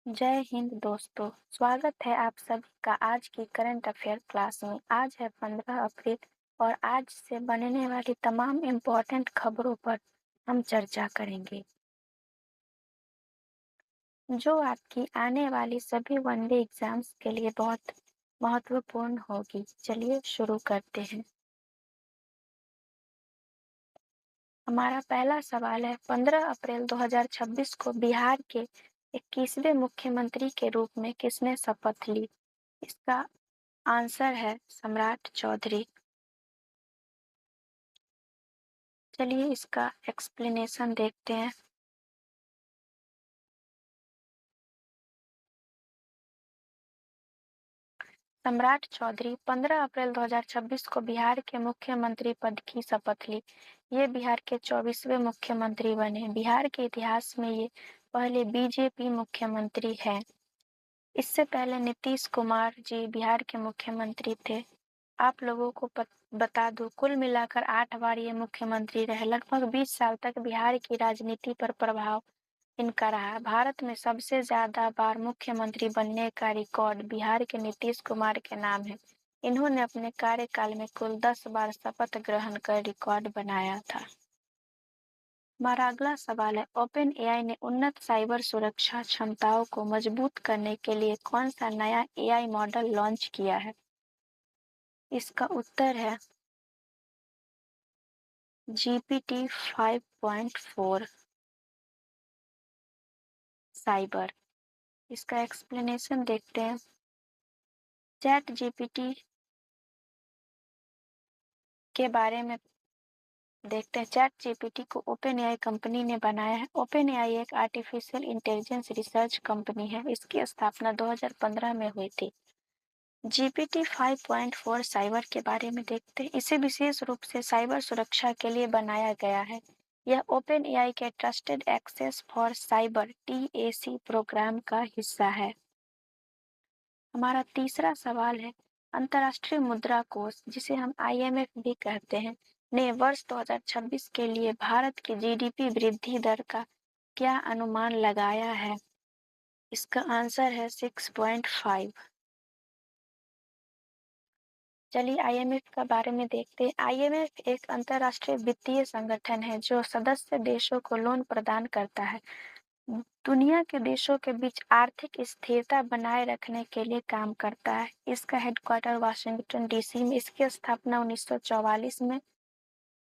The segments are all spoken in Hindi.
जय हिंद दोस्तों, स्वागत है आप सभी का आज की करंट अफेयर क्लास में। आज है 15 अप्रैल और आज से बनने वाली तमाम इम्पोर्टेंट खबरों पर हम चर्चा करेंगे, जो आपकी आने वाली सभी वनडे एग्जाम्स के लिए बहुत महत्वपूर्ण होगी। चलिए शुरू करते हैं। हमारा पहला सवाल है, 15 अप्रैल 2026 को बिहार के 21वें मुख्यमंत्री के रूप में किसने शपथ ली? इसका आंसर है सम्राट चौधरी। चलिए इसका एक्सप्लेनेशन देखते हैं। सम्राट चौधरी 15 अप्रैल 2026 को बिहार के मुख्यमंत्री पद की शपथ ली। ये बिहार के 24वें मुख्यमंत्री बने। बिहार के इतिहास में ये पहले बीजेपी मुख्यमंत्री हैं। इससे पहले नीतीश कुमार जी बिहार के मुख्यमंत्री थे। आप लोगों को बता दूं, कुल मिलाकर 8 बार ये मुख्यमंत्री रहे। लगभग 20 साल तक बिहार की राजनीति पर प्रभाव इनका रहा। भारत में सबसे ज्यादा बार मुख्यमंत्री बनने का रिकॉर्ड बिहार के नीतीश कुमार के नाम है। इन्होंने अपने कार्यकाल में कुल 10 बार शपथ ग्रहण कर रिकॉर्ड बनाया था। हमारा अगला सवाल है, ओपन एआई ने उन्नत साइबर सुरक्षा क्षमताओं को मजबूत करने के लिए कौन सा नया एआई मॉडल लॉन्च किया है? इसका उत्तर है GPT 5.4 साइबर। इसका एक्सप्लेनेशन देखते हैं। चैट जीपीटी के बारे में देखते हैं। चैट जीपीटी को ओपन एआई कंपनी ने बनाया है। ओपन एआई एक आर्टिफिशियल इंटेलिजेंस रिसर्च कंपनी है। इसकी स्थापना 2015 में हुई थी। जीपीटी 5.4 साइबर के बारे में देखते हैं। इसे विशेष रूप से साइबर सुरक्षा के लिए बनाया गया है। यह ओपन एआई के trusted access for cyber TAC programme का हिस्सा है। हमारा तीसरा सवाल है, अंतर्राष्ट्रीय मुद्रा कोष, जिसे हम IMF भी कहते हैं, ने वर्ष 2026 के लिए भारत की GDP वृद्धि दर का क्या अनुमान लगाया है? इसका आंसर है 6.5। चलिए IMF के बारे में देखते हैं। IMF एक अंतर्राष्ट्रीय वित्तीय संगठन है जो सदस्य देशों को लोन प्रदान करता है। दुनिया के देशों के बीच आर्थिक स्थिरता बनाए रखने के लिए काम करता है। इसका हेडक्वार्टर वाशिंगटन DC में। इसकी स्थापना 1944 में।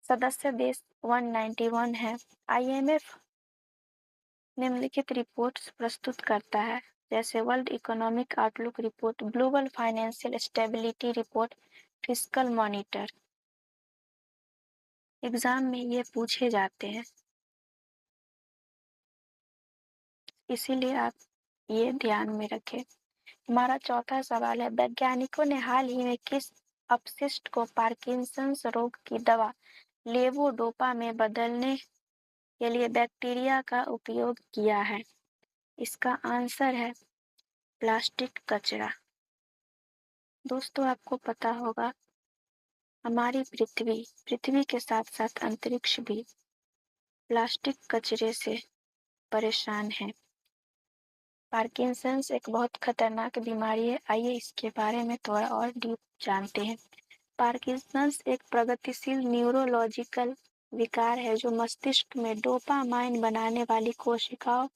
सदस्य देश 191 है। IMF निम्नलिखित रिपोर्ट्स प्रस्तुत करता है, जैसे world economic outlook report, global financial stability report, fiscal monitor. Exam में ये पूछे जाते हैं, इसीलिए आप ये ध्यान में रखें। हमारा चौथा सवाल है, वैज्ञानिकों ने हाल ही में किस अपशिष्ट को पार्किंसंस रोग की दवा लेवोडोपा में बदलने के लिए बैक्टीरिया का उपयोग किया है? इसका आंसर है प्लास्टिक कचरा। दोस्तों, आपको पता होगा हमारी पृथ्वी के साथ साथ अंतरिक्ष भी प्लास्टिक कचरे से परेशान है। पार्किंसंस एक बहुत खतरनाक बीमारी है। आइए इसके बारे में थोड़ा और डीप जानते हैं। पार्किंसंस एक प्रगतिशील न्यूरोलॉजिकल विकार है जो मस्तिष्क में डोपामाइन बनाने वाली कोशिकाओं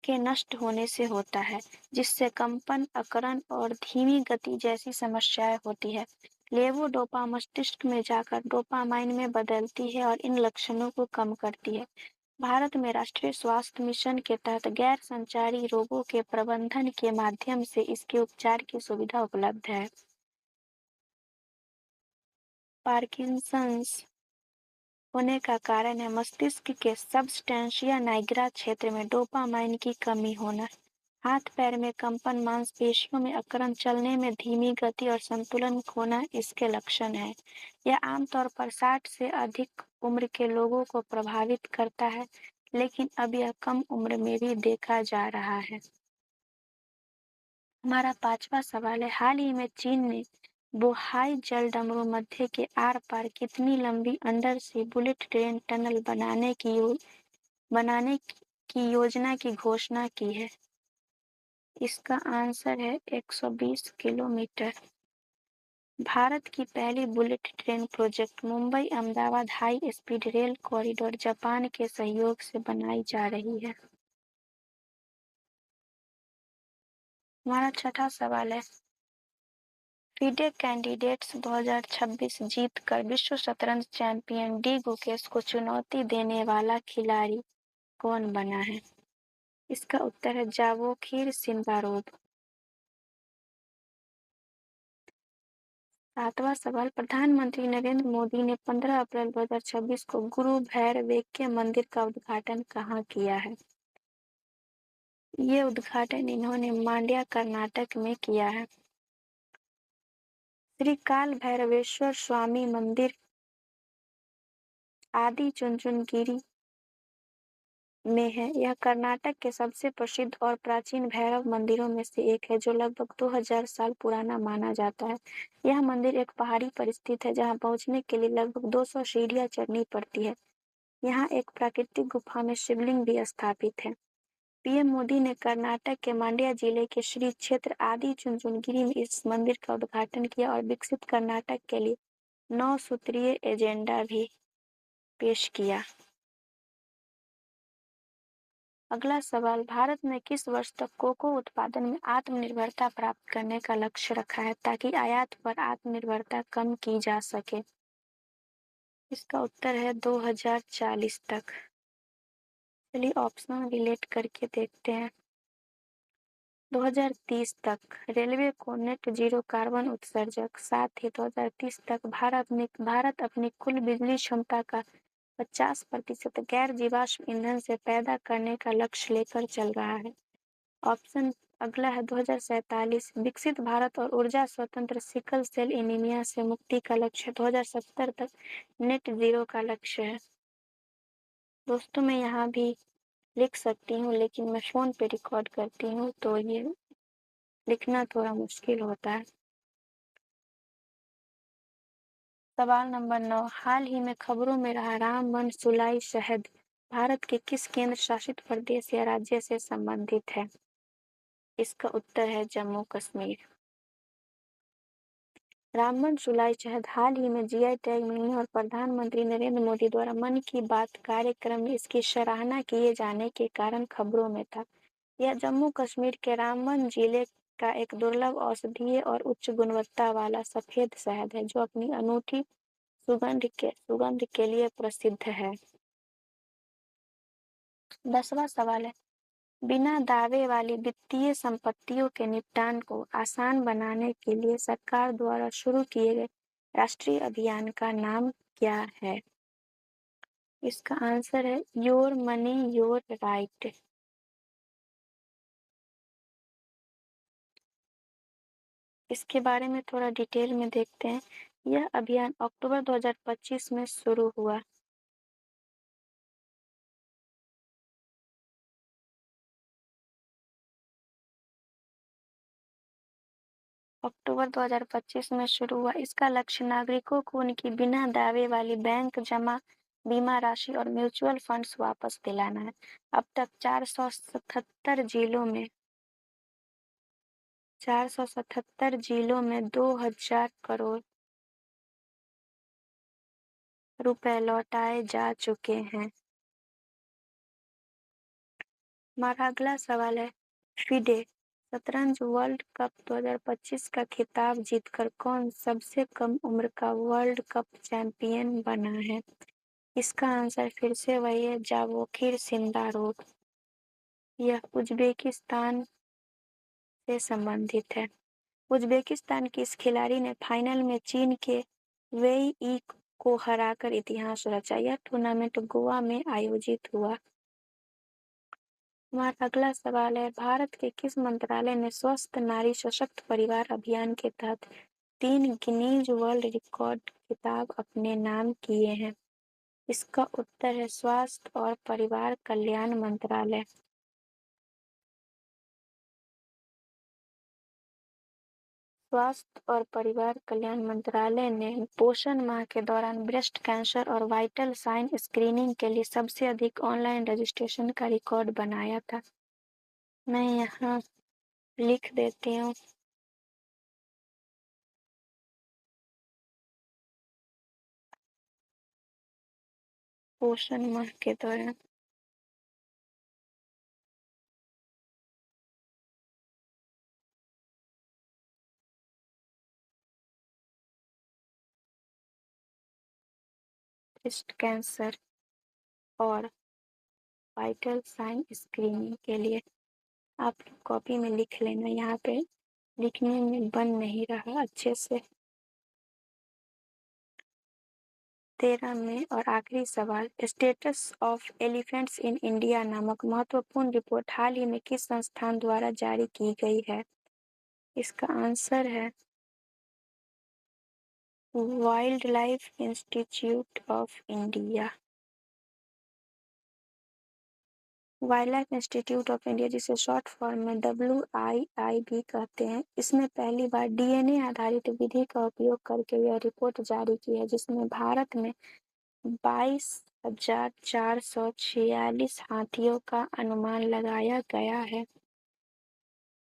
के नष्ट होने से होता है, जिससे कंपन, अकड़न और धीमी गति जैसी समस्याएं होती है। लेवोडोपा मस्तिष्क में जाकर डोपामाइन में बदलती है और इन लक्षणों को कम करती है। भारत में राष्ट्रीय स्वास्थ्य मिशन के तहत गैर संचारी रोगों के प्रबंधन के माध्यम से इसके उपचार की सुविधा उपलब्ध है। पार्किंसंस होने का कारण है मस्तिष्क के सबस्टेंशिया नाइग्रा क्षेत्र में डोपामाइन की कमी होना, हाथ पैर में कंपन, मांसपेशियों में अकड़न, चलने में धीमी गति और संतुलन खोना इसके लक्षण हैं। यह आमतौर पर 60 से अधिक उम्र के लोगों को प्रभावित करता है, लेकिन अब यह कम उम्र में भी देखा जा रहा है। हमारा पांचवा सवाल है, हाल ही में चीन ने बोहाई जलडमरू मध्य के आर पार कितनी लंबी अंडर सी बुलेट ट्रेन टनल बनाने की योजना की घोषणा की है? इसका आंसर है 120 किलोमीटर। भारत की पहली bullet train project Mumbai Ahmedabad high speed rail corridor Japan के सहयोग से बनाई जा रही है। हमारा छठा सवाल है, FIDE कैंडिडेट्स 2026 जीतकर विश्व शतरंज चैंपियन डी गुकेश को चुनौती देने वाला खिलाड़ी कौन बना है? इसका उत्तर है जावोखिर सिंबारोव। सातवां सवाल, प्रधानमंत्री नरेंद्र मोदी ने 15 अप्रैल 2026 को गुरु भैरवेक्य मंदिर का उद्घाटन कहाँ किया है? ये उद्घाटन इन्होंने मांड्या कर्नाटक में किया है। श्री काल भैरवेश्वर स्वामी मंदिर आदि चुनचुनगिरी में है। यह कर्नाटक के सबसे प्रसिद्ध और प्राचीन भैरव मंदिरों में से एक है, जो लगभग 2000 साल पुराना माना जाता है। यह मंदिर एक पहाड़ी पर स्थित है, जहां पहुंचने के लिए लगभग 200 सीढ़ियां चढ़नी पड़ती है। यहाँ एक प्राकृतिक गुफा में शिवलिंग भी स्थापित है। पीएम मोदी ने कर्नाटक के मांड्या जिले के श्री क्षेत्र आदि चुनचुनगिरी में इस मंदिर का उद्घाटन किया और विकसित कर्नाटक के लिए 9 सूत्रीय एजेंडा भी पेश किया। अगला सवाल, भारत ने किस वर्ष तक कोको उत्पादन में आत्मनिर्भरता प्राप्त करने का लक्ष्य रखा है, ताकि आयात पर आत्मनिर्भरता कम की जा सके? इसका उत्तर है 2040 तक। चलिए ऑप्शन रिलेट करके देखते हैं। 2030 तक रेलवे को नेट जीरो कार्बन उत्सर्जक, साथ ही 2030 तक भारत अपनी कुल बिजली क्षमता का 50% गैर जीवाश्म ईंधन से पैदा करने का लक्ष्य लेकर चल रहा है। ऑप्शन अगला है 2047 विकसित भारत और ऊर्जा स्वतंत्र, सिकल सेल एनीमिया से मुक्ति का लक्ष्य। 2070 तक नेट जीरो का लक्ष्य है। दोस्तों मैं यहाँ भी लिख सकती हूँ, लेकिन मैं फोन पे रिकॉर्ड करती हूँ तो ये लिखना थोड़ा मुश्किल होता है। सवाल नंबर 9, हाल ही में खबरों में रहा राम वन सुलाई शहद भारत के किस केंद्र शासित प्रदेश या राज्य से संबंधित है? इसका उत्तर है जम्मू कश्मीर। रामबन सुलाई शहद हाल ही में जीआई टैग मिलने और प्रधानमंत्री नरेंद्र मोदी द्वारा मन की बात कार्यक्रम में इसकी सराहना किए जाने के कारण खबरों में था। यह जम्मू कश्मीर के रामबन जिले का एक दुर्लभ औषधीय और उच्च गुणवत्ता वाला सफेद शहद है, जो अपनी अनूठी सुगंध के लिए प्रसिद्ध है। 10वां सवाल है, बिना दावे वाली वित्तीय संपत्तियों के निपटान को आसान बनाने के लिए सरकार द्वारा शुरू किए गए राष्ट्रीय अभियान का नाम क्या है? इसका आंसर है योर मनी योर राइट। इसके बारे में थोड़ा डिटेल में देखते हैं। यह अभियान अक्टूबर 2025 में शुरू हुआ। अक्टूबर 2025 में शुरू हुआ। इसका लक्ष्य नागरिकों को उनकी बिना दावे वाली बैंक जमा, बीमा राशि और म्यूचुअल फंड्स वापस दिलाना है। अब तक 477 जिलों में 2000 करोड़ रुपए लौटाए जा चुके हैं। हमारा अगला सवाल है, फिडे शतरंज वर्ल्ड कप 2025 का खिताब जीतकर कौन सबसे कम उम्र का वर्ल्ड कप चैंपियन बना है? इसका आंसर फिर से वही है, जावोखिर सिंदारोव। यह उज्बेकिस्तान से संबंधित है। उज्बेकिस्तान की इस खिलाड़ी ने फाइनल में चीन के वेई ई को हराकर इतिहास रचा। यह टूर्नामेंट गोवा में आयोजित हुआ। हमारा अगला सवाल है, भारत के किस मंत्रालय ने स्वस्थ नारी सशक्त परिवार अभियान के तहत 3 गिनीज वर्ल्ड रिकॉर्ड खिताब अपने नाम किए हैं? इसका उत्तर है स्वास्थ्य और परिवार कल्याण मंत्रालय। स्वास्थ्य और परिवार कल्याण मंत्रालय ने पोषण माह के दौरान ब्रेस्ट कैंसर और वाइटल साइन स्क्रीनिंग के लिए सबसे अधिक ऑनलाइन रजिस्ट्रेशन का रिकॉर्ड बनाया था। मैं यहाँ लिख देती हूँ। पोषण माह के दौरान ब्रेस्ट कैंसर और वाइटल साइन स्क्रीनिंग के लिए आप कॉपी में लिख लेना। यहाँ पे लिखने में बन नहीं रहा अच्छे से। 13 में और आखिरी सवाल, status of elephants in India नामक महत्वपूर्ण रिपोर्ट हाल ही में किस संस्थान द्वारा जारी की गई है? इसका आंसर है wild life institute of India. Wild life institute of India, जिसे शॉर्ट फॉर्म में WIIB कहते हैं, इसने पहली बार DNA आधारित विधि का उपयोग करके यह रिपोर्ट जारी की है, जिसमें भारत में 22,446 हाथियों का अनुमान लगाया गया है।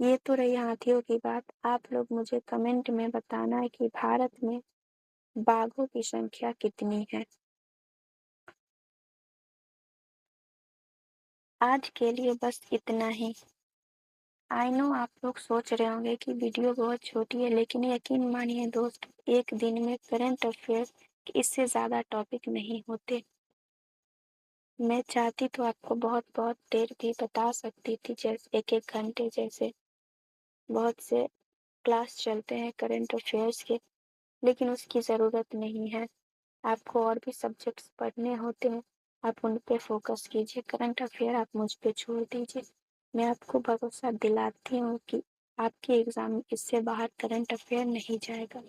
ये तो रही हाथियों की बात। आप लोग मुझे कमेंट में बताना है कि भारत में बाघों की संख्या कितनी है। आज के लिए बस इतना ही। आई नो आप लोग सोच रहे होंगे कि वीडियो बहुत छोटी है, लेकिन यकीन मानिए दोस्त, एक दिन में करंट अफेयर इससे ज़्यादा टॉपिक नहीं होते। मैं चाहती तो आपको बहुत बहुत देर भी बता सकती थी, जैसे 1-1 घंटे जैसे बहुत से क्लास चलते हैं करंट अफेयर्स के, लेकिन उसकी ज़रूरत नहीं है। आपको और भी सब्जेक्ट्स पढ़ने होते हैं, आप उन पे फोकस कीजिए। करंट अफेयर आप मुझ पे छोड़ दीजिए। मैं आपको भरोसा दिलाती हूँ कि आपके एग्ज़ाम में इससे बाहर करंट अफेयर नहीं जाएगा।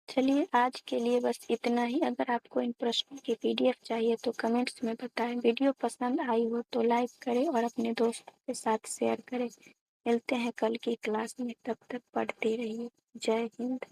चलिए आज के लिए बस इतना ही। अगर आपको इन प्रश्नों की PDF चाहिए तो कमेंट्स में बताएं। वीडियो पसंद आई हो तो लाइक करें और अपने दोस्तों के साथ शेयर करें। मिलते हैं कल की क्लास में, तब तक पढ़ते रहिए। जय हिंद।